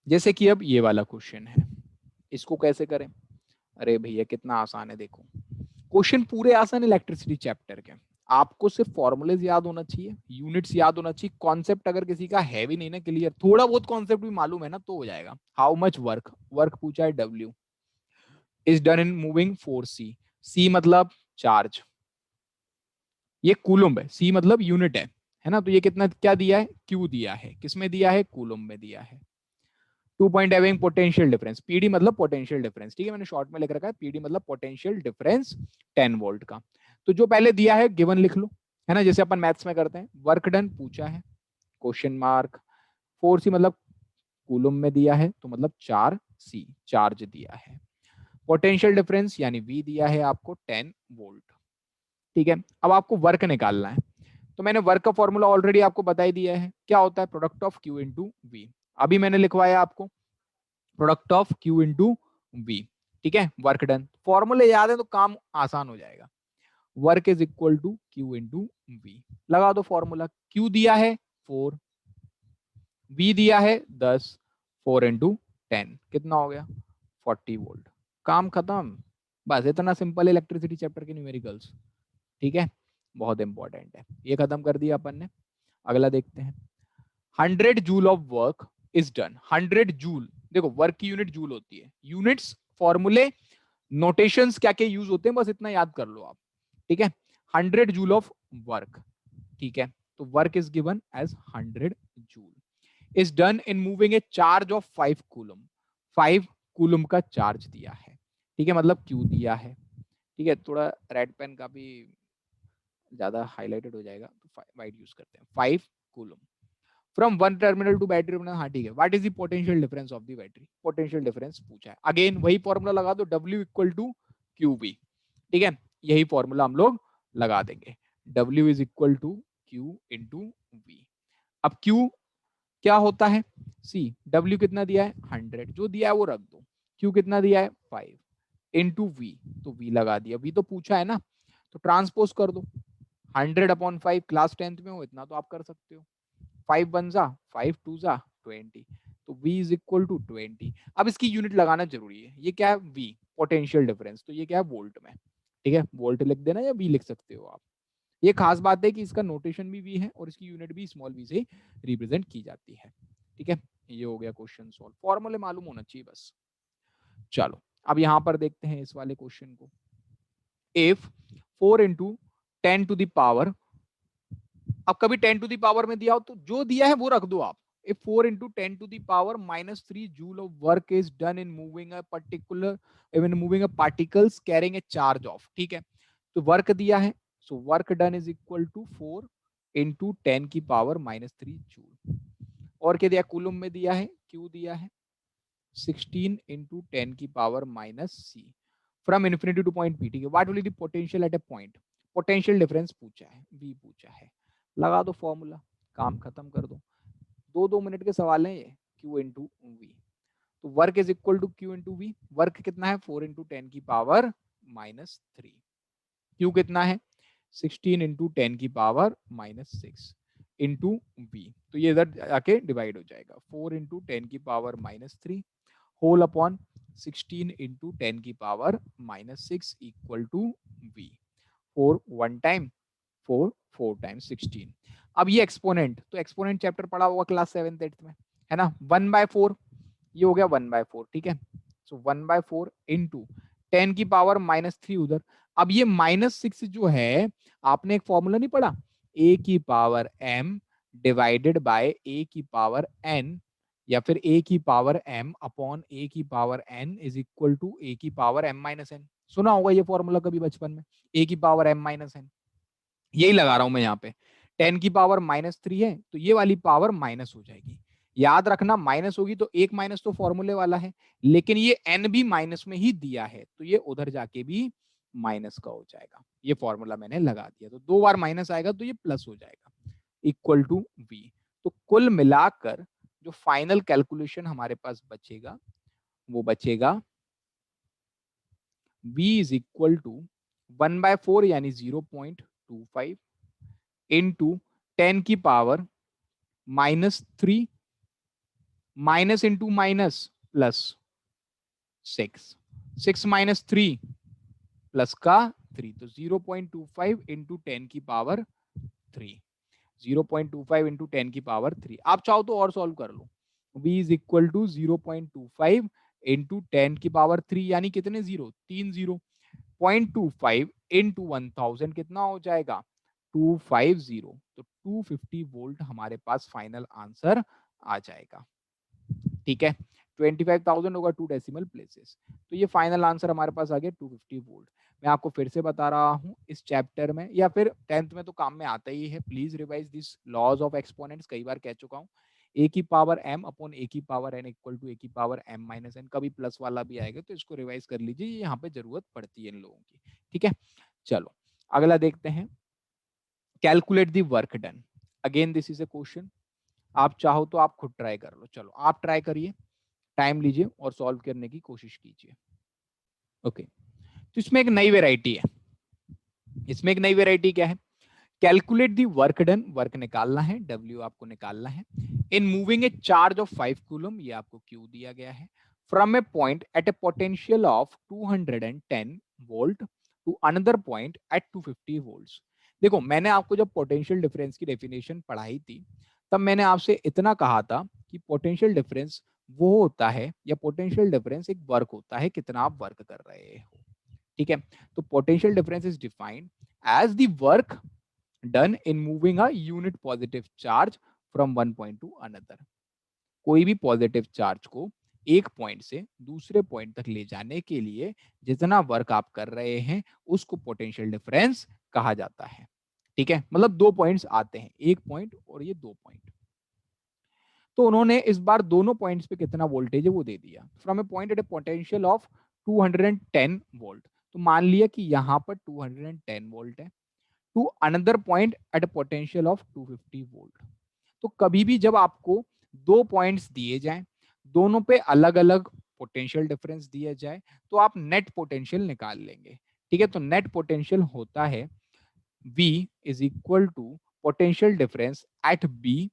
जैसे कि अब ये वाला क्वेश्चन है, इसको कैसे करें? अरे भैया कितना आसान है, देखो क्वेश्चन पूरे आसान इलेक्ट्रिसिटी चैप्टर के। आपको सिर्फ फॉर्मूलेज याद होना चाहिए, यूनिट्स याद होना चाहिए, कॉन्सेप्ट अगर किसी का है भी नहीं ना क्लियर, थोड़ा बहुत कॉन्सेप्ट भी मालूम है ना तो हो जाएगा। हाउ मच वर्क, वर्क पूछा है W is done in moving force C, C मतलब चार्ज, ये कूलम है, सी मतलब यूनिट है ना, तो ये कितना क्या दिया है, क्यू दिया है, किसमें दिया है, कूलम में दिया है। 2 point having potential difference, PD मतलब पोटेंशियल डिफरेंस, ठीक है, मैंने शॉर्ट में लिख रखा है पीडी मतलब पोटेंशियल डिफरेंस 10 वोल्ट का। तो जो पहले दिया है गिवन लिख लो, है ना, जैसे अपन मैथ्स में करते हैं। वर्क डन पूछा है, क्वेश्चन मार्क, फोर्स सी मतलब कूलम में दिया है तो मतलब 4 सी चार्ज दिया है, पोटेंशियल डिफरेंस यानी वी दिया है आपको 10 वोल्ट। ठीक है, अब आपको वर्क निकालना है, तो मैंने वर्क का फॉर्मूला ऑलरेडी आपको बता ही दिया है, क्या होता है, product of Q into V. अभी मैंने लिखवाया आपको product of Q into V. ठीक है, वर्क डन, फॉर्मूले याद है तो काम आसान हो जाएगा। Work is equal to Q into V, लगा दो फॉर्मूला, क्यू दिया है 4, वी दिया है 10, 4 इंटू 10 कितना हो गया, 40 वोल्ट। काम खत्म, बस इतना सिंपल इलेक्ट्रिसिटी चैप्टर के न्यूमेरिकल्स। ठीक है, बहुत इंपॉर्टेंट है, ये खत्म कर दिया अपन ने। अगला देखते हैं, 100 joule of work is done, 100 joule, देखो वर्क की यूनिट जूल होती है, यूनिट्स फॉर्मूले नोटेशंस क्या क्या यूज होते हैं बस इतना याद कर लो आप। ठीक है, 100 जूल ऑफ वर्क, ठीक है, तो work is given as 100 joule, is done in moving a charge of 5 coulomb, 5 coulomb का चार्ज दिया है। ठीक है, मतलब क्यू दिया है। ठीक है, थोड़ा रेड पेन का भी ज्यादा हाईलाइटेड हो जाएगा तो वाइट यूज करते हैं, 5 कूलम from one terminal to battery terminal. हाँ ठीक है, what is the potential difference of the battery, potential difference पूछा है, अगेन वही फॉर्मूला लगा दो, W equal to Q B. ठीक है, यही फॉर्मूला हम लोग लगा देंगे, W is equal to Q into V. अब Q क्या होता है, सी W कितना दिया है 100, जो दिया है वो रख दो, Q कितना दिया है 5 इंटू वी, तो V लगा दिया, V तो पूछा है ना, तो ट्रांसपोज कर दो, 100/5, क्लास 10th में हो इतना तो आप कर सकते हो, 5 1 जा 5 2 जा 20, तो V इज इक्वल टू 20। अब इसकी यूनिट लगाना जरूरी है, ये क्या है V पोटेंशियल डिफरेंस, तो ये क्या है वोल्ट में। ठीक है, वोल्ट लिख देना या V लिख सकते हो आप। ये खास बात है कि इसका नोटेशन भी V है और इसकी यूनिट भी स्मॉल v से रिप्रेजेंट की जाती है। ठीक है, ये हो गया क्वेश्चन सॉल्व, फॉर्मूले मालूम होना चाहिए बस। चलो अब यहां पर देखते हैं इस वाले क्वेश्चन को, इफ 4 इंटू 10 टू दावर, अब कभी 10 टू दी पावर में दिया हो तो जो दिया है वो रख दो आप। If 4 into 10 to the power -3 joule of work is done in moving a particular, even moving a particles carrying a charge of, ठीक है, तो वर्क दिया है, so work done is equal to 4 into 10 की पावर -3 जूल। और क्या दिया, coulomb में दिया है, क्यू दिया है 16 इंटू 10 की power -c from infinity two point P. ठीक है, what will be the potential at A point, potential difference पूछा है, वी पूछा है, लगा दो फॉर्मूला, काम खत्म कर दो, 2-2 मिनट के सवाल हैं ये, Q इंटू वी, तो work is equal to Q into V, work कितना है 4 इंटू 10 की पावर -3, Q कितना है 16 इंटू 10 की पावर -6 इंटू वी, तो ये इधर आके डिवाइड हो जाएगा, 4 इंटू 10 की पावर -3 होल अपॉन 16 इंटू 10 की power -6 equal to V, 4 1 time 4 4 time 16। अब ये एक्सपोनेंट, तो एक्सपोनेंट चैप्टर पढ़ा होगा क्लास 7th 8th में, है ना, 1/4, ये हो गया 1/4। ठीक है, सो 1/4 इंटू 10 की पावर -3 उधर, अब ये -6 जो है, आपने एक फॉर्मूला नहीं पढ़ा, A की power m divided by A की पावर n, या फिर A की पावर m अपॉन A की power n is equal to A की पावर m-n, सुना होगा ये फॉर्मूला कभी बचपन में, A की पावर m-n, यही लगा रहा हूं मैं यहाँ पे, 10 की पावर -3 है तो ये वाली पावर माइनस हो जाएगी, याद रखना माइनस होगी तो एक माइनस तो फॉर्मूले वाला है, लेकिन ये n भी माइनस में ही दिया है तो ये उधर जाके भी माइनस का हो जाएगा, ये फॉर्मूला मैंने लगा दिया, तो 2 बार माइनस आएगा तो ये प्लस हो जाएगा, इक्वल टू वी। तो कुल मिलाकर जो फाइनल कैलकुलेशन हमारे पास बचेगा वो बचेगा v इज इक्वल टू 1/4 यानी 0.25 इंटू 10 की power -3 minus into minus plus 6, 6 minus 3 plus का 3, तो 0.25 इंटू 10 की पावर 3, 0.25 इंटू 10 की पावर 3। आप चाहो तो और सॉल्व कर लो। v is equal to 0.25 into 10 की पावर 3, यानी कितने जीरो, 3 जीरो। 0.25 इंटू 1000 कितना हो जाएगा, 250, तो 250 वोल्ट हमारे पास फाइनल आंसर आ जाएगा। ठीक है, 25,000 होगा 2 डेसिमल प्लेसेस, तो ये फाइनल आंसर हमारे पास आ गया 250 वोल्ट। मैं आपको फिर से बता रहा हूँ, इस चैप्टर में या फिर 10th में तो काम में आता ही है, please revise this laws of exponents, कई बार कह चुका हूँ। ए की पावर m अपॉन ए की power n equal to A की पावर m माइनस n, कभी प्लस वाला भी आएगा तो इसको रिवाइज कर लीजिए, ये यहाँ पे जरूरत पड़ती है इन लोगों की। ठीक है, चलो अगला देखते हैं, calculate the work done. Again this is a question, आप चाहो तो आप खुद ट्राई कर लो, चलो आप ट्राई करिए, टाइम लीजिए और सॉल्व करने की कोशिश कीजिए। ओके, तो इसमें एक नई वेराइटी है, इसमें एक नई वेराइटी क्या है, calculate the work done, work निकालना है, W आपको निकालना है, in moving a charge of 5 coulomb, ये आपको Q दिया गया है, from a point at a potential of 210 volt to another point at 250 volts. देखो मैंने आपको जब पोटेंशियल डिफरेंस की डेफिनेशन पढ़ाई थी, तब मैंने आपसे इतना कहा था कि पोटेंशियल डिफरेंस वो होता है, या पोटेंशियल डिफरेंस एक वर्क होता है, कितना आप वर्क कर रहे हो। ठीक है, तो potential difference is defined as the work done in moving a unit positive charge from one point to another. कोई भी पॉजिटिव चार्ज को एक पॉइंट से दूसरे पॉइंट तक ले जाने के लिए जितना वर्क आप कर रहे हैं उसको पोटेंशियल डिफरेंस कहा जाता है। ठीक है, मतलब दो पॉइंट्स आते हैं, एक पॉइंट और ये दो पॉइंट, तो उन्होंने इस बार दोनों पॉइंट्स पे कितना वोल्टेज है वो दे दिया, from a point at a potential of 210 volt, तो मान लिया कि यहाँ पर 210 वोल्ट है, to another point at potential of 250 volt. तो कभी भी जब आपको दो पॉइंट्स दिए जाएं, दोनों पे अलग अलग पोटेंशियल डिफरेंस दिया जाए, तो आप नेट पोटेंशियल निकाल लेंगे। ठीक है, तो नेट पोटेंशियल होता है V is equal to potential difference at B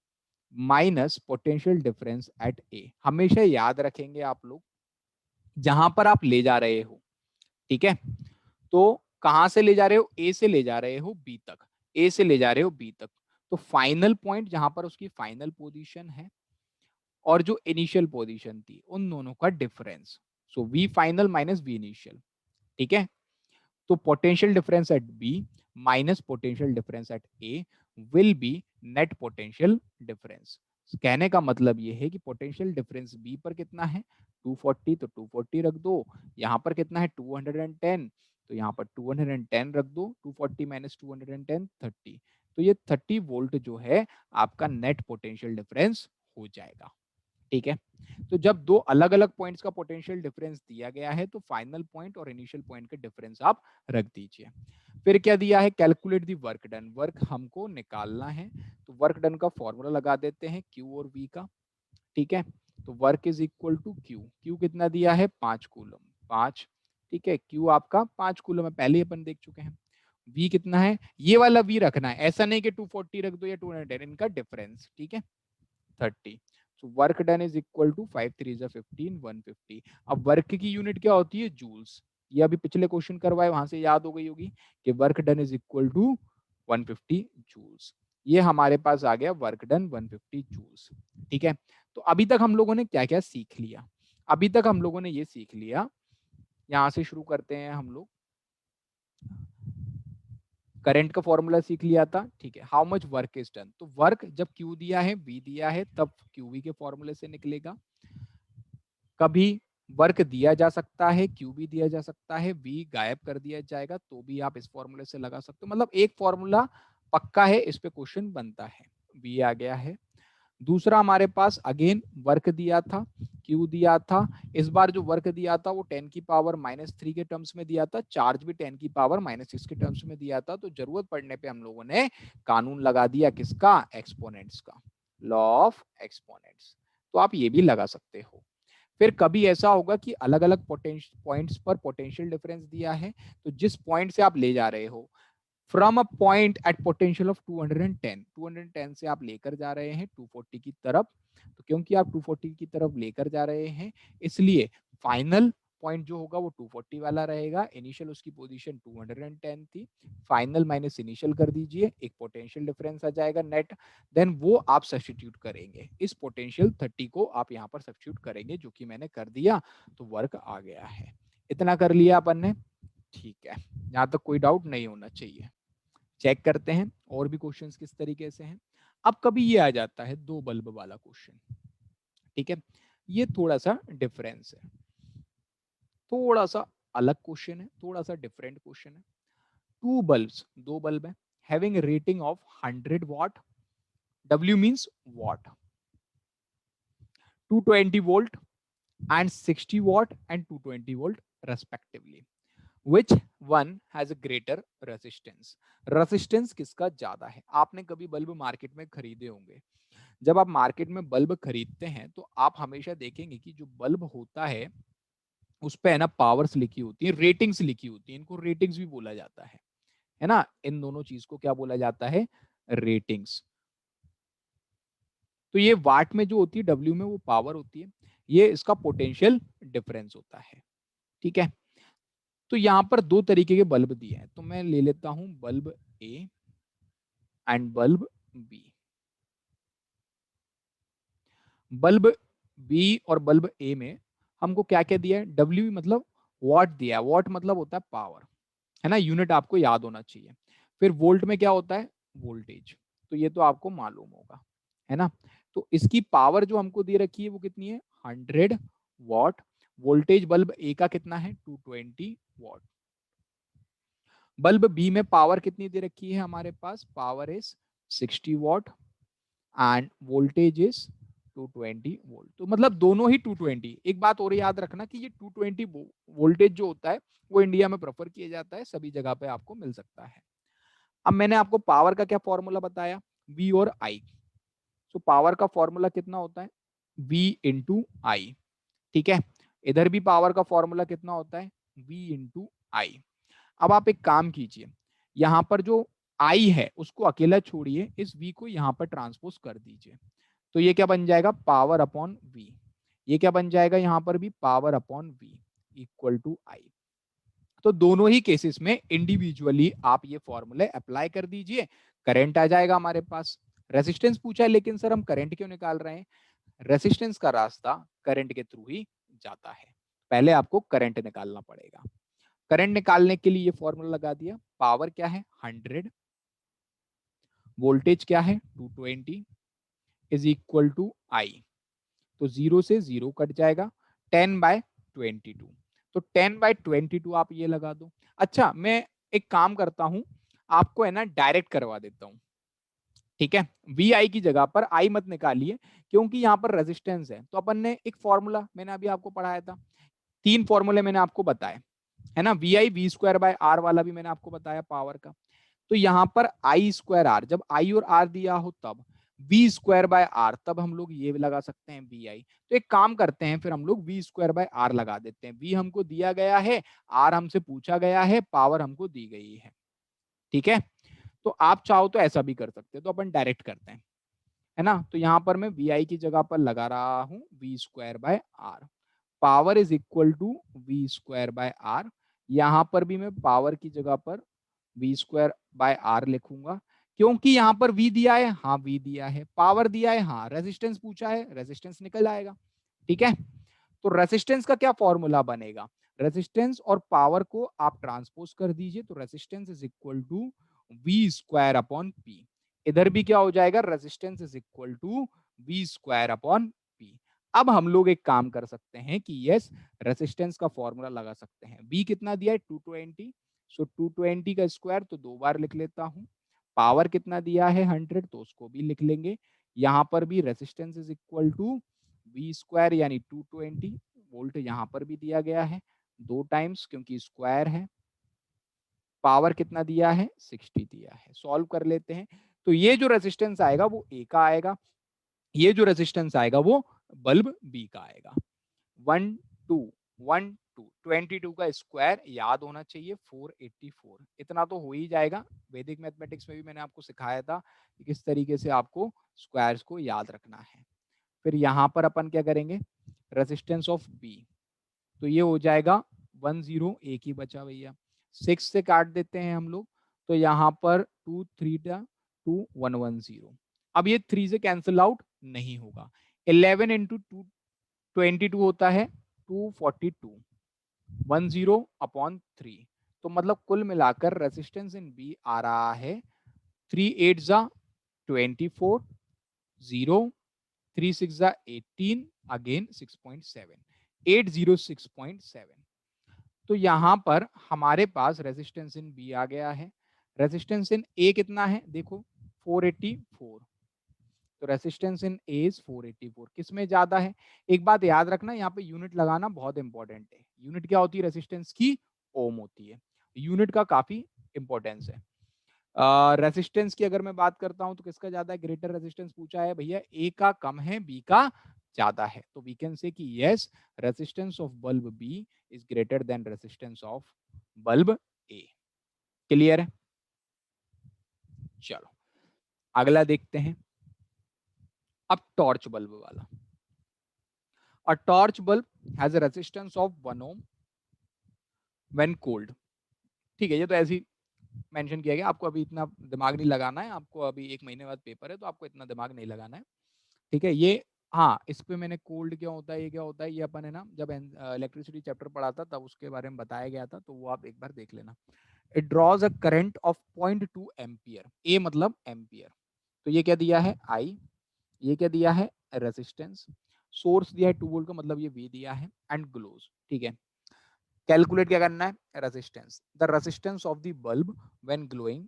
minus potential difference at A। हमेशा याद रखेंगे आप लोग, जहां पर आप ले जा रहे हो, ठीक है, तो कहां से ले जा रहे हो, ए से ले जा रहे हो बी तक, ए से ले जा रहे हो बी तक, तो फाइनल पॉइंट जहां पर उसकी फाइनल पोजीशन है और जो इनिशियल पोजीशन थी उन दोनों का difference, so V final minus V initial. ठीक है, तो potential difference at B minus potential difference at A will be net potential difference. कहने का मतलब ये है कि पोटेंशियल डिफरेंस बी पर कितना है 240, तो 240 रख दो, यहाँ पर कितना है 210, तो यहाँ पर 210 रख दो, 240 माइनस 210 30, तो ये 30 वोल्ट जो है आपका नेट पोटेंशियल डिफरेंस हो जाएगा। ठीक है, तो जब दो अलग अलग पॉइंट्स का पोटेंशियल डिफरेंस दिया गया है तो फाइनल पॉइंट और इनिशियल पॉइंट का डिफरेंस आप रख दीजिए। फिर क्या दिया है, calculate the work done, work हमको निकालना है, तो वर्क डन का फॉर्मूला लगा देते हैं Q और V का। ठीक है, तो work is equal to Q, Q कितना दिया है 5 कूलम, 5। ठीक है, Q आपका 5 कूलम है, पहले अपन देख चुके हैं। V कितना है, ये वाला V रखना है, ऐसा नहीं कि 240 रख दो या 210, इनका डिफरेंस। ठीक है, 30, so work done is equal to 5 3 is 15 150। अब वर्क की यूनिट क्या होती है, जूल्स, ये अभी पिछले क्वेश्चन करवाए वहां से याद हो गई होगी कि work done is equal to 150 joules. ये हमारे पास आ गया वर्क डन 150 जूल्स। ठीक है, तो अभी तक हम लोगों ने क्या क्या सीख लिया, अभी तक हम लोगों ने ये सीख लिया, यहां से शुरू करते हैं हम लोग, करंट का फॉर्मूला सीख लिया था। ठीक है, how much work is done, तो वर्क जब Q दिया है V दिया है तब QV के फॉर्मूले से निकलेगा। कभी वर्क दिया जा सकता है, Q भी दिया जा सकता है, V गायब कर दिया जाएगा तो भी आप इस फॉर्मूले से लगा सकते हो, मतलब एक फॉर्मूला पक्का है, इस पे क्वेश्चन बनता है। V आ गया है। दूसरा हमारे पास अगेन वर्क दिया था, Q दिया था, इस बार जो वर्क दिया था वो 10 की पावर -3 के टर्म्स में दिया था, चार्ज भी 10 की पावर -6 के टर्म्स में दिया था, तो जरूरत पड़ने पे हम लोगों ने कानून लगा दिया किसका, एक्सपोनेंट्स का, लॉ ऑफ एक्सपोनेंट्स, तो आप ये भी लगा सकते हो। फिर कभी ऐसा होगा कि अलग अलग पॉइंट्स पर पोटेंशियल डिफरेंस दिया है, तो जिस पॉइंट से आप ले जा रहे हो, from a point at potential of 210 से आप लेकर जा रहे हैं 240 की तरफ, तो क्योंकि आप 240 की तरफ लेकर जा रहे हैं, इसलिए फाइनल पॉइंट जो होगा वो 240 वाला रहेगा। इनिशियल उसकी पोजीशन 210 थी, फाइनल माइनस इनिशियल कर दीजिए, एक पोटेंशियल डिफरेंस आ जाएगा नेट, देन वो आप सब्स्टिट्यूट करेंगे। इस पोटेंशियल 30 को आप यहाँ पर सब्स्टिट्यूट करेंगे, जो कि मैंने कर दिया, तो वर्क आ गया है। इतना कर लिया अपन ने, ठीक है, यहाँ तक कोई डाउट नहीं होना चाहिए। चेक करते हैं और भी क्वेश्चंस किस तरीके से हैं। अब कभी ये आ जाता है 2 बल्ब वाला क्वेश्चन, ठीक है, ये थोड़ा सा डिफरेंस है, थोड़ा सा अलग क्वेश्चन है, थोड़ा सा डिफरेंट क्वेश्चन है। 2 बल्ब्स, 2 बल्ब है, having rating of 100 watt, W means watt, 220 volt and 60 watt and 220 volt respectively. Which one has a greater resistance? Resistance किसका ज्यादा है? आपने कभी बल्ब मार्केट में खरीदे होंगे। जब आप मार्केट में बल्ब खरीदते हैं तो आप हमेशा देखेंगे कि जो बल्ब होता है उस पे है ना पावर्स लिखी होती है, रेटिंग्स लिखी होती है, इनको रेटिंग्स भी बोला जाता है ना। इन दोनों चीज को क्या बोला जाता है? रेटिंग्स। तो ये वाट में जो होती है, डब्ल्यू में वो पावर होती है, ये इसका पोटेंशियल डिफरेंस होता है, ठीक है। तो यहाँ पर 2 तरीके के बल्ब दिए हैं, तो मैं ले लेता हूं bulb A and bulb B. Bulb B और बल्ब ए में हमको क्या क्या दिया है? डब्ल्यू मतलब वॉट दिया है, वॉट मतलब होता है पावर, है ना, यूनिट आपको याद होना चाहिए। फिर वोल्ट में क्या होता है? वोल्टेज, तो ये तो आपको मालूम होगा, है ना। तो इसकी पावर जो हमको दे रखी है वो कितनी है? 100 वॉट। वोल्टेज बल्ब ए का कितना है? 220 वॉट। बल्ब बी में पावर कितनी दे रखी है हमारे पास? Power is 60 watt and voltage is 220 volt. तो मतलब दोनों ही 220। एक बात और याद रखना कि ये 220 वोल्टेज जो होता है वो इंडिया में प्रेफर किया जाता है, सभी जगह पे आपको मिल सकता है। अब मैंने आपको पावर का क्या फॉर्मूला बताया? V और I। तो पावर का फॉर्मूला कितना होता है? V इंटू आई, ठीक है। इधर भी पावर का फॉर्मूला कितना होता है? V इंटू आई। अब आप एक काम कीजिए, यहाँ पर जो I है उसको अकेला छोड़िए, इस V को यहाँ पर ट्रांसपोज कर दीजिए, तो ये क्या बन जाएगा? Power upon V। ये क्या बन जाएगा? यहाँ पर भी power upon V equal to I. तो दोनों ही केसेस में इंडिविजुअली आप ये फॉर्मूले अप्लाई कर दीजिए, करंट आ जाएगा हमारे पास। रेजिस्टेंस पूछा है, लेकिन सर हम करंट क्यों निकाल रहे हैं? रेजिस्टेंस का रास्ता करंट के थ्रू ही जाता है, पहले आपको करंट निकालना पड़ेगा। करंट निकालने के लिए ये फॉर्मूला लगा दिया, पावर क्या है? 100, वोल्टेज क्या है? 220 इज इक्वल टू आई। तो 0 से 0 कट जाएगा, 10/22। तो 10/22 आप ये लगा दो। अच्छा, मैं एक काम करता हूं, आपको है ना डायरेक्ट करवा देता हूं, ठीक है। वी आई की जगह पर आई मत निकालिए, क्योंकि यहाँ पर रेजिस्टेंस है। तो अपन ने एक फॉर्मूला मैंने अभी आपको पढ़ाया था, 3 फॉर्मूले मैंने आपको बताए, है ना। V I V square by R वाला भी मैंने आपको बताया पावर का। तो यहाँ पर आई स्क्वायर आर, जब आई और आर दिया हो तब वी स्क्वायर बाय आर, तब हम लोग ये लगा सकते हैं वी आई। तो एक काम करते हैं, फिर हम लोग वी स्क्वायर बाय आर लगा देते हैं। वी हमको दिया गया है, आर हमसे पूछा गया है, पावर हमको दी गई है, ठीक है। तो आप चाहो तो ऐसा भी कर सकते हैं, तो अपन डायरेक्ट करते हैं, है ना। तो यहाँ पर मैं वी आई की जगह पर लगा रहा हूँ V square by R, power is equal to V square by R. यहाँ पर भी मैं पावर की जगह पर वी स्क्वायर बाय आर लिखूंगा, क्योंकि यहाँ पर वी दिया है, हाँ वी दिया है, पावर दिया है, हाँ, रेजिस्टेंस पूछा है, रेजिस्टेंस निकल आएगा, ठीक है। तो रेजिस्टेंस का क्या फॉर्मूला बनेगा? रेजिस्टेंस और पावर को आप ट्रांसपोज कर दीजिए, तो resistance is equal to V square upon P. इधर भी क्या हो जाएगा? Resistance is equal to V square upon P. अब हम लोग एक काम कर सकते हैं कि यस, रेजिस्टेंस का फॉर्मूला लगा सकते हैं। वी कितना दिया है? 220, सो 220 का स्क्वायर तो 2 बार लिख लेता हूं। पावर कितना दिया है? 100, तो उसको भी लिख लेंगे। यहाँ पर भी resistance is equal to V square यानी 220 वोल्ट, यहाँ पर भी दिया गया है 2 टाइम्स क्योंकि स्क्वायर है। पावर कितना दिया है? 60 दिया है। सॉल्व कर लेते हैं, तो ये जो रेजिस्टेंस आएगा वो ए का आएगा, ये जो रेजिस्टेंस आएगा वो बल्ब बी का आएगा। 1 2 1 2 22 का स्क्वायर याद होना चाहिए 484, इतना तो हो ही जाएगा। वैदिक मैथमेटिक्स में भी मैंने आपको सिखाया था कि किस तरीके से आपको स्क्वायर्स को याद रखना है। फिर यहाँ पर अपन क्या करेंगे, रेजिस्टेंस ऑफ बी, तो ये हो जाएगा 10, एक ही बचा भैया, 6 से काट देते हैं हम लोग, तो यहाँ पर 2 3 2 110। अब ये 3 से कैंसिल आउट नहीं होगा, 11 इंटू 2 22 होता है 242, 10/3, तो मतलब कुल मिलाकर रेजिस्टेंस इन बी आ रहा है 3 8 जा 24, 0 3 6 जा 18, अगेन 6.7, 806.7। तो यहां पर हमारे पास रेजिस्टेंस इन बी आ गया है। रेजिस्टेंस इन ए कितना है देखो, 484, तो रेजिस्टेंस इन ए इज 484, किसमें ज्यादा है? एक बात याद रखना, यहाँ पे यूनिट लगाना बहुत इंपॉर्टेंट है। यूनिट क्या होती है रेजिस्टेंस की? ओम होती है। यूनिट का काफी इंपॉर्टेंस है। रेजिस्टेंस की अगर मैं बात करता हूं तो किसका ज्यादा है? ग्रेटर रेजिस्टेंस पूछा है भैया, ए का कम है, बी का ज्यादा है, तो वी कैन से कि yes, resistance of bulb B is greater than resistance of bulb A. Clear है? चलो अगला देखते हैं, अब टॉर्च बल्ब वाला। A torch bulb has a resistance of 1 ohm when cooled। ठीक है, ये तो ऐसे ही मेंशन किया गया, आपको अभी इतना दिमाग नहीं लगाना है, आपको अभी 1 महीने बाद पेपर है, तो आपको इतना दिमाग नहीं लगाना है। ठीक है, ये हाँ, इस पे मैंने कोल्ड क्या होता है, ये क्या होता है, ये अपन है ना जब इलेक्ट्रिसिटी चैप्टर पढ़ा था तब उसके बारे में बताया गया था, तो वो आप एक बार देख लेना। It draws a current of 0.2 ampere, A मतलब एम्पियर, तो ये क्या दिया है? आई। ये क्या दिया है? रेजिस्टेंस। सोर्स दिया है 2 वोल्ट का, मतलब ये वी दिया है, एंड ग्लोज। ठीक है, कैलकुलेट क्या करना है? Resistance, the resistance of the bulb when glowing.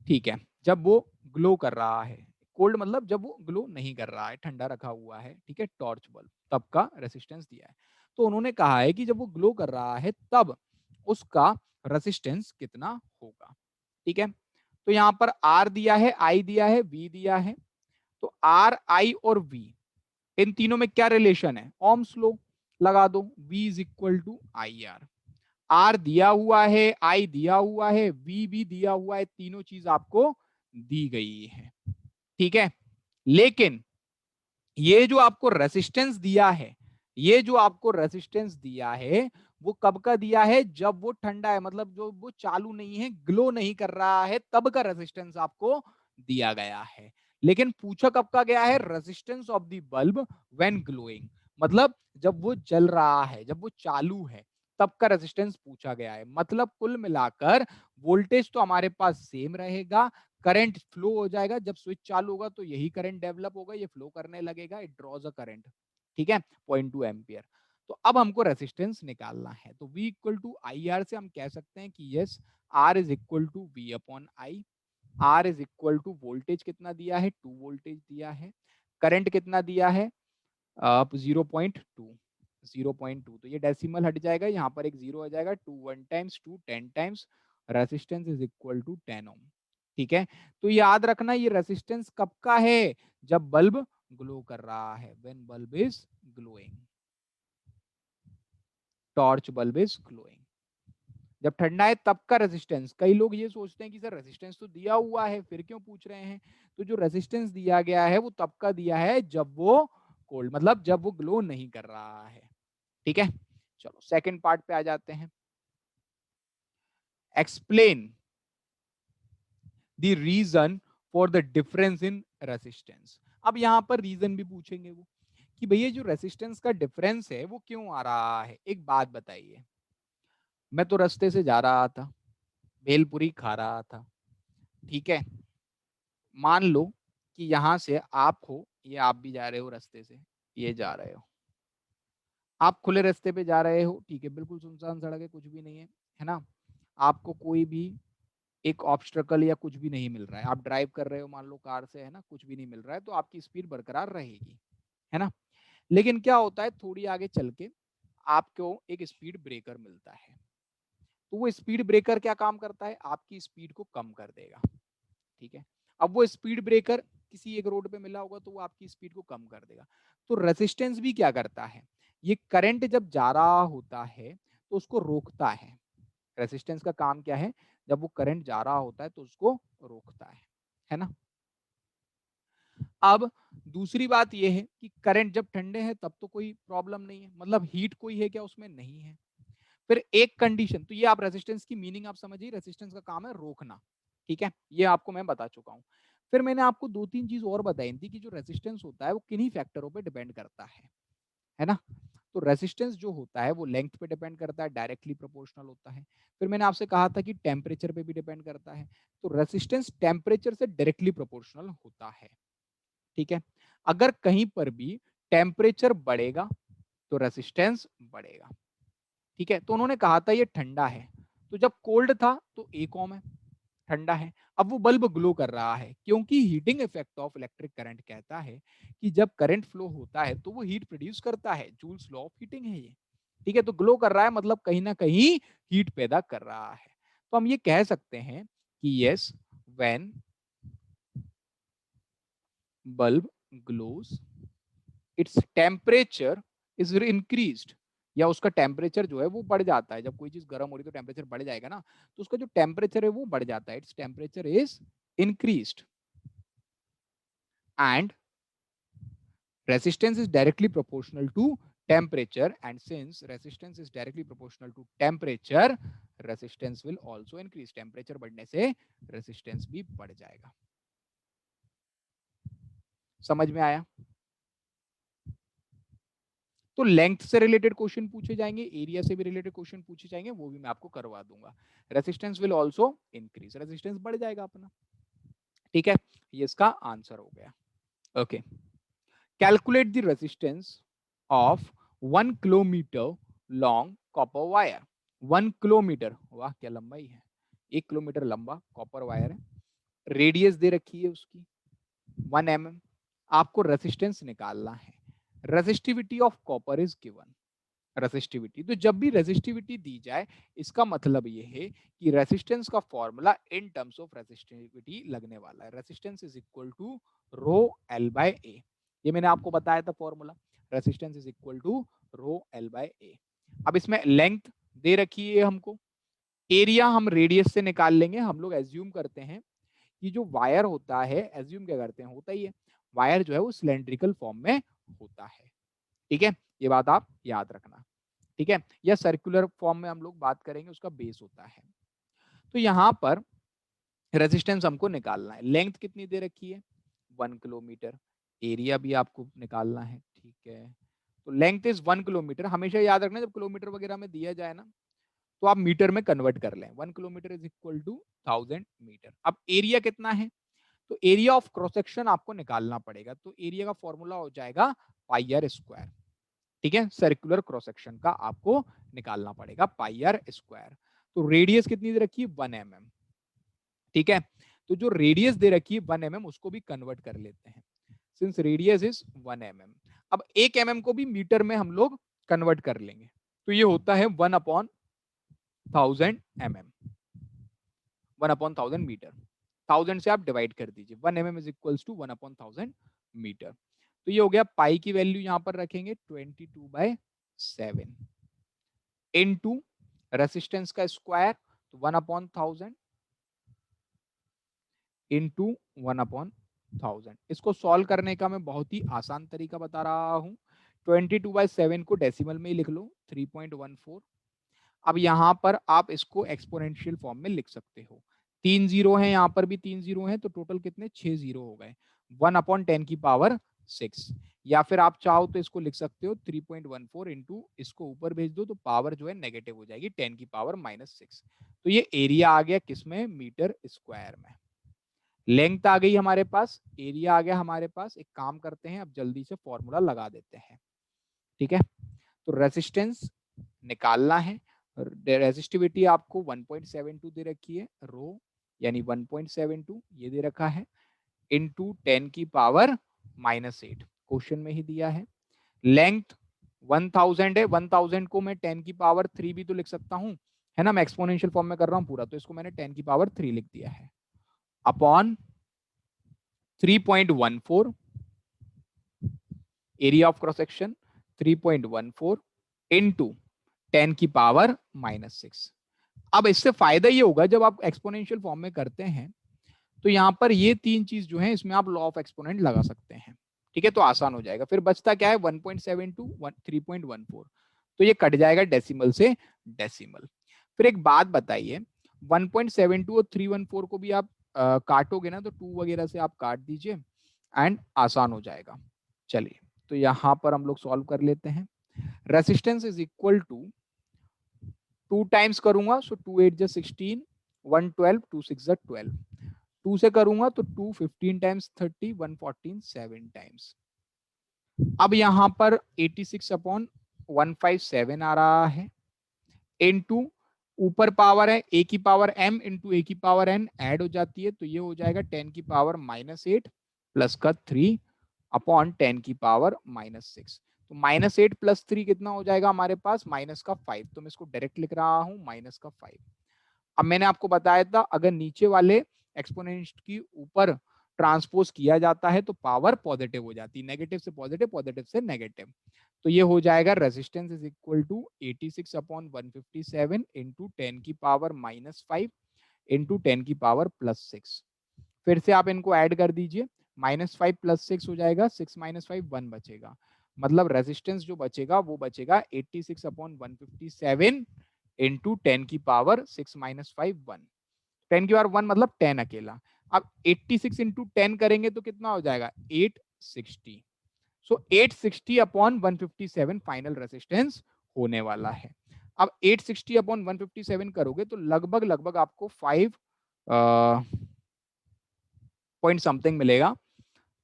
ठीक है, जब वो ग्लो कर रहा है, कोल्ड मतलब जब वो ग्लो नहीं कर रहा है, ठंडा रखा हुआ है, ठीक है, टॉर्च बल्ब, तब का रेजिस्टेंस दिया है। तो उन्होंने कहा है कि जब वो ग्लो कर रहा है तब उसका रेजिस्टेंस कितना होगा। ठीक है, तो यहाँ पर आर दिया है, आई दिया है, वी दिया है, तो आर आई और वी इन तीनों में क्या रिलेशन है? ओम्स लॉ लगा दो, V is equal to I R. R दिया हुआ है, आई दिया हुआ है, वी भी दिया हुआ है, तीनों चीज आपको दी गई है। ठीक है, लेकिन ये जो आपको रेसिस्टेंस दिया है, ये जो आपको रेसिस्टेंस दिया है, वो कब का दिया है? जब वो ठंडा है, मतलब जो वो चालू नहीं है, ग्लो नहीं कर रहा है, तब का रेसिस्टेंस आपको दिया गया है। लेकिन पूछा कब का गया है? Resistance of the bulb when glowing, मतलब जब वो जल रहा है, जब वो चालू है, तब का रेजिस्टेंस पूछा गया है। मतलब कुल मिलाकर वोल्टेज तो हमारे पास सेम रहेगा, करंट फ्लो हो जाएगा, जब स्विच चालू होगा तो यही करंट डेवलप होगा, ये फ्लो करने लगेगा, इट ड्रॉज अ करंट। ठीक है, 0.2 एम्पियर। तो अब हमको रेजिस्टेंस निकालना है, तो V equal to I R से हम कह सकते हैं कि yes, R is equal to V upon I. R is equal to voltage कितना दिया है? 2 वोल्टेज दिया है। करंट कितना दिया है? 0.2, 0.2, तो ये डेसिमल हट जाएगा, यहाँ पर एक जीरो आ जाएगा, 2 1 times 2 10 times, resistance is equal to 10 ohm. ठीक है, तो याद रखना ये रेसिस्टेंस कब का है? जब बल्ब ग्लो कर रहा है, when bulb is glowing, torch bulb is glowing. जब ठंडा है तब का रेजिस्टेंस। कई लोग ये सोचते हैं कि सर रेजिस्टेंस तो दिया हुआ है, फिर क्यों पूछ रहे हैं? तो जो रेजिस्टेंस दिया गया है वो तब का दिया है जब वो कोल्ड, मतलब जब वो ग्लो नहीं कर रहा है। ठीक है, चलो सेकंड पार्ट पे आ जाते हैं। Explain the reason for the difference in resistance. अब यहां पर रीजन भी पूछेंगे वो कि भैया जो रेसिस्टेंस का डिफरेंस है वो क्यों आ रहा है। एक बात बताइए, मैं तो रास्ते से जा रहा था, भेलपुरी खा रहा था, ठीक है, मान लो कि यहां से आप हो, ये आप भी जा रहे हो रास्ते से, ये जा रहे हो, आप खुले रास्ते पे जा रहे हो, ठीक है, बिल्कुल सुनसान सड़क है, कुछ भी नहीं है ना, आपको कोई भी एक ऑब्स्ट्रकल या कुछ भी नहीं मिल रहा है, आप ड्राइव कर रहे हो मान लो कार से, है ना, कुछ भी नहीं मिल रहा है, तो आपकी स्पीड बरकरार रहेगी, है ना। लेकिन क्या होता है, थोड़ी आगे चल के आपको एक स्पीड ब्रेकर मिलता है, तो वो स्पीड ब्रेकर क्या काम करता है? आपकी स्पीड को कम कर देगा। ठीक है, अब वो स्पीड ब्रेकर किसी एक रोड पे मिला होगा तो वो आपकी स्पीड को कम कर देगा। तो रेजिस्टेंस भी क्या करता है? ये करंट जब जा रहा होता है तो उसको रोकता है। रेजिस्टेंस का काम क्या है? जब वो करंट जा रहा होता है तो उसको रोकता है ना। अब दूसरी बात यह है कि करंट जब ठंडे हैं तब तो कोई प्रॉब्लम नहीं है, मतलब हीट कोई है क्या उसमें, नहीं है। फिर एक कंडीशन, तो ये आप रेजिस्टेंस की मीनिंग आप समझिए, रेजिस्टेंस का काम है रोकना, ठीक है, ये आपको मैं बता चुका हूं। फिर मैंने आपको 2-3 चीज और बताई थी कि जो रेजिस्टेंस होता है वो किन्हीं फैक्टरों पे डिपेंड करता है ना। तो रेजिस्टेंस जो होता है वो लेंथ पे डिपेंड करता है, डायरेक्टली प्रोपोर्शनल होता है। फिर मैंने आपसे कहा था कि टेम्परेचर पे भी डिपेंड करता है, तो रेजिस्टेंस टेम्परेचर से डायरेक्टली प्रोपोर्शनल होता है, ठीक है। अगर कहीं पर भी टेम्परेचर बढ़ेगा तो रेजिस्टेंस बढ़ेगा, ठीक है। तो उन्होंने कहा था ये ठंडा है, तो जब कोल्ड था तो एक ओम है, ठंडा है। अब वो बल्ब ग्लो कर रहा है क्योंकि heating effect of electric current कहता है कि जब करंट फ्लो होता है तो वो हीट प्रोड्यूस करता है, जूल्स लॉ ऑफ हीटिंग है ये, ठीक है। तो ग्लो कर रहा है मतलब कहीं ना कहीं हीट पैदा कर रहा है। तो हम ये कह सकते हैं कि yes, when bulb glows its temperature is increased, या उसका टेम्परेचर जो है वो बढ़ जाता है। जब कोई चीज गर्म हो रही है तो टेम्परेचर बढ़ जाएगा ना, तो उसका जो टेम्परेचर है वो बढ़ जाता है, it's temperature is increased and resistance is directly proportional to temperature, and since resistance is directly proportional to temperature, resistance will also increase, temperature बढ़ने से resistance भी बढ़ जाएगा। समझ में आया? तो लेंथ से रिलेटेड क्वेश्चन पूछे जाएंगे, एरिया से भी रिलेटेड क्वेश्चन पूछे जाएंगे, वो भी मैं आपको करवा दूंगा। Resistance will also increase, resistance बढ़ जाएगा अपना, ठीक है। ये इसका आंसर हो गया। Okay, calculate the resistance of 1 kilometre long copper wire. 1 kilometre, वाह क्या लंबाई है, 1 किलोमीटर लंबा कॉपर वायर है, रेडियस दे रखी है उसकी 1 mm। आपको रेजिस्टेंस निकालना है। Resistivity of copper is given, resistivity, तो जब भी रेजिस्टिविटी दी जाए इसका मतलब ये है कि रेजिस्टेंस का formula in terms of resistivity लगने वाला है। Resistance is equal to rho L by A, ये मैंने आपको बताया था formula, resistance is equal to rho L by A. अब इसमें लेंथ दे रखी है हमको, एरिया हम रेडियस से निकाल लेंगे। हम लोग एज्यूम करते हैं कि जो वायर होता है, एज्यूम क्या करते हैं, होता ही है, वायर जो है वो सिलेंड्रिकल फॉर्म में होता है, ठीक है, ये बात आप याद रखना, ठीक है। या सर्कुलर फॉर्म में हम लोग बात करेंगे, उसका बेस होता है। तो यहाँ पर रेजिस्टेंस हमको निकालना है, लेंथ कितनी दे रखी है 1 किलोमीटर, एरिया भी आपको निकालना है, ठीक है। तो लेंथ इज 1 किलोमीटर, हमेशा याद रखना जब किलोमीटर वगैरह में दिया जाए ना तो आप मीटर में कन्वर्ट कर लें, 1 kilometre is equal to 1000 metre. अब एरिया कितना है, तो एरिया ऑफ क्रॉस सेक्शन आपको निकालना पड़ेगा, तो एरिया का फॉर्मूला हो जाएगा पाई आर स्क्वायर, ठीक है। सर्कुलर क्रॉस सेक्शन का आपको निकालना पड़ेगा पाई आर स्क्वायर। तो रेडियस कितनी दे रखी है 1 mm, ठीक है। तो जो रेडियस दे रखी है 1 mm उसको भी कन्वर्ट कर लेते हैं, सिंस रेडियस इज 1 mm। अब 1 mm को भी मीटर में हम लोग कन्वर्ट कर लेंगे, तो ये होता है 1/1000 mm, 1/1000 मीटर। 1000 से आप डिवाइड कर दीजिए, 1 mm is equals to 1/1000 metre. तो ये हो गया, पाई की वैल्यू यहां पर रखेंगे 22/7 इनटू रेसिस्टेंस का स्क्वायर, तो 1/1000 इनटू 1/1000। इसको सॉल्व करने का मैं बहुत ही आसान तरीका बता रहा हूं, 22/7 को डेसिमल में ही लिख लो 3.14। अब यहां पर आप इसको एक्सपोनेंशियल फॉर्म में लिख सकते हो, 3 जीरो है, यहां पर भी 3 जीरो है, तो टोटल कितने 6 जीरो हो गए, 1/10 की पावर 6। या फिर आप चाहो तो इसको लिख सकते हो 3.14 इंटू, इसको ऊपर भेज दो तो पावर जो है नेगेटिव हो जाएगी 10 की पावर -6। तो ये एरिया आ गया किसमें, मीटर स्क्वायर में। लेंथ आ गई हमारे पास, एरिया आ गया हमारे पास। एक काम करते हैं, अब जल्दी से फॉर्मूला लगा देते हैं, ठीक है। तो रेजिस्टेंस निकालना है, रेजिस्टिविटी आपको 1.72 दे रखी है, रो यानी 1.72 ये दे रखा है, इनटू 10 की पावर -8 क्वेश्चन में ही दिया है। लेंथ 1000 है, 1000 को मैं 10 की पावर 3 भी तो लिख सकता हूं, है ना, मैं एक्सपोनेंशियल फॉर्म में कर रहा हूं पूरा, तो इसको मैंने 10 की पावर 3 लिख दिया है, upon 3.14, area of cross section 3.14 into 10 की पावर -6। अब इससे फायदा ये होगा, जब आप एक्सपोनेंशियल फॉर्म में करते हैं तो यहाँ पर ये तीन चीज जो है इसमें आप लॉ ऑफ एक्सपोनेंट लगा सकते हैं, ठीक है, तो आसान हो जाएगा। फिर बचता क्या है 1.72 3.14, तो ये कट जाएगा डेसिमल से डेसिमल। फिर एक बात बताइए 1.72 और 314 को भी आप काटोगे ना तो 2 वगैरह से आप काट दीजिए एंड आसान हो जाएगा। चलिए तो यहाँ पर हम लोग सॉल्व कर लेते हैं। Resistance is equal to 2 times करूंगा सो 2 8 16 1 12 2 6 12, 2 से करूंगा तो 2 15 टाइम्स 30 1 14 7 टाइम्स। अब यहां पर 86 अपॉन 157 आ रहा है इनटू ऊपर पावर है a की पावर m इंटू a की पावर n ऐड हो जाती है तो ये हो जाएगा 10 की पावर -8 प्लस का 3 अपॉन 10 की पावर -6। तो -8 प्लस 3 कितना हो जाएगा हमारे पास माइनस का 5, तो मैं इसको डायरेक्ट लिख रहा हूं माइनस का 5। अब मैंने आपको बताया था अगर नीचे वाले एक्सपोनेंट की ऊपर ट्रांसपोज किया जाता है तो पावर पॉजिटिव हो जाती है, नेगेटिव से पॉजिटिव, पॉजिटिव से नेगेटिव। तो ये हो जाएगा resistance is equal to 86 upon 157 into 10 की पावर -5 इंटू 10 की पावर +6। फिर से आप इनको ऐड कर दीजिए, -5 + 6 हो जाएगा 6 - 5 1 बचेगा, मतलब रेजिस्टेंस जो बचेगा वो बचेगा 86 अपॉन 157 इंटू 10 की पावर 6 - 5 1, 10 की पावर 1 मतलब 10 अकेला। अब 86 इंटू 10 करेंगे तो कितना हो जाएगा 860। सो 860 अपॉन 157 फाइनल रेजिस्टेंस होने वाला है। अब 860 अपॉन 157 करोगे तो लगभग लगभग आपको 5 पॉइंट समथिंग मिलेगा,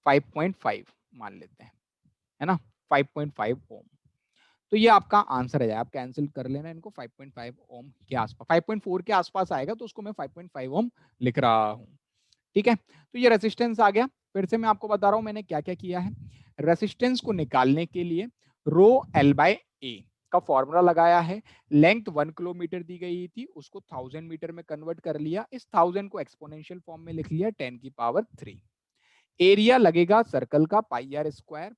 5.5 मान लेते हैं, है ना, 5.5 ओम। तो ये आपका आंसर है, आप कैंसिल कर लेना इनको, 5.5 ओम के आसपास, 5.4 के आसपास आएगा तो उसको मैं 5.5 ओम लिख रहा हूं, ठीक है। तो ये रेसिस्टेंस आ गया। फिर से मैं आपको बता रहा हूं मैंने क्या क्या किया है। रेसिस्टेंस को निकालने के लिए रो एल बाय ए का फॉर्मूला लगाया है। लेंथ 1 किलोमीटर दी गई थी, उसको 1000 मीटर में कन्वर्ट कर लिया, इस 1000 को एक्सपोनेंशियल फॉर्म में लिख लिया 10 की पावर 3। एरिया लगेगा सर्कल का पाई आर स्क्वायर,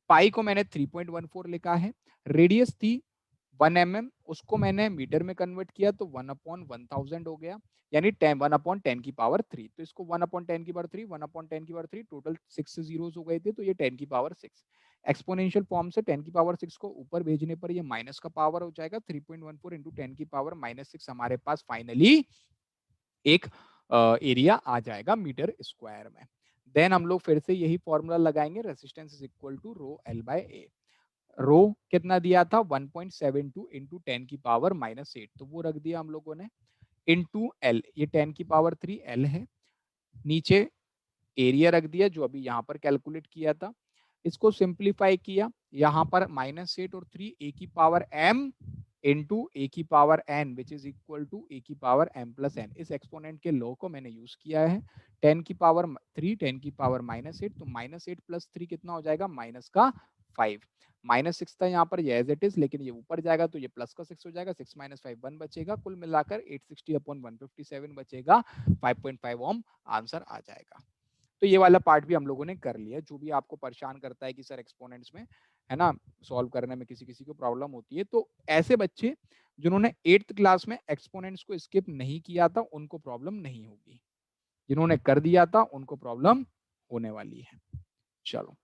पाई को मैंने 3.14 लिखा है। रेडियस थी 1 mm, उसको मैंने मीटर में कन्वर्ट किया तो 1/1000 हो गया, यानी 1/10 की पावर 3। तो इसको 1/10 की पावर 3 1/10 की पावर 3 टोटल 6 जीरोस हो गए थे तो ये 10 की पावर 6। एक्सपोनेंशियल फॉर्म से 10 की पावर 6 को ऊपर भेजने पर ये माइनस का पावर हो जाएगा 3.14 इंटू 10 की पावर -6। हमारे पास फाइनली एक एरिया आ जाएगा मीटर स्क्वायर में। देन हम लोग फिर से यही फॉर्मूला लगाएंगे, resistance is equal to rho L by A. Rho कितना दिया था 1.72 इंटू 10 की पावर -8, तो वो रख दिया हम लोगों ने, इंटू एल, ये 10 की पावर 3 एल है, नीचे एरिया रख दिया जो अभी यहाँ पर कैलकुलेट किया था। इसको सिंप्लीफाई किया, यहाँ पर -8 और 3 ए की पावर m इंटू ए की power n which is equal to A की पावर m प्लस n। इस एक्सपोनेंट के लॉ को मैंने यूज किया है। 10 की पावर 3 10 की पावर -8, तो -8 प्लस 3 कितना हो जाएगा माइनस का 5। -6 था यहाँ पर ये एज इट इज, लेकिन ये ऊपर जाएगा तो ये प्लस का 6 हो जाएगा, 6 - 5 1 बचेगा, कुल मिलाकर 860 अपॉन 157 बचेगा, 5.5 ओम आंसर आ जाएगा। तो ये वाला पार्ट भी हम लोगों ने कर लिया। जो भी आपको परेशान करता है कि सर एक्सपोनेंट्स में, है ना, सॉल्व करने में किसी किसी को प्रॉब्लम होती है, तो ऐसे बच्चे जिन्होंने 8th क्लास में एक्सपोनेंट्स को स्किप नहीं किया था उनको प्रॉब्लम नहीं होगी, जिन्होंने कर दिया था उनको प्रॉब्लम होने वाली है। चलो।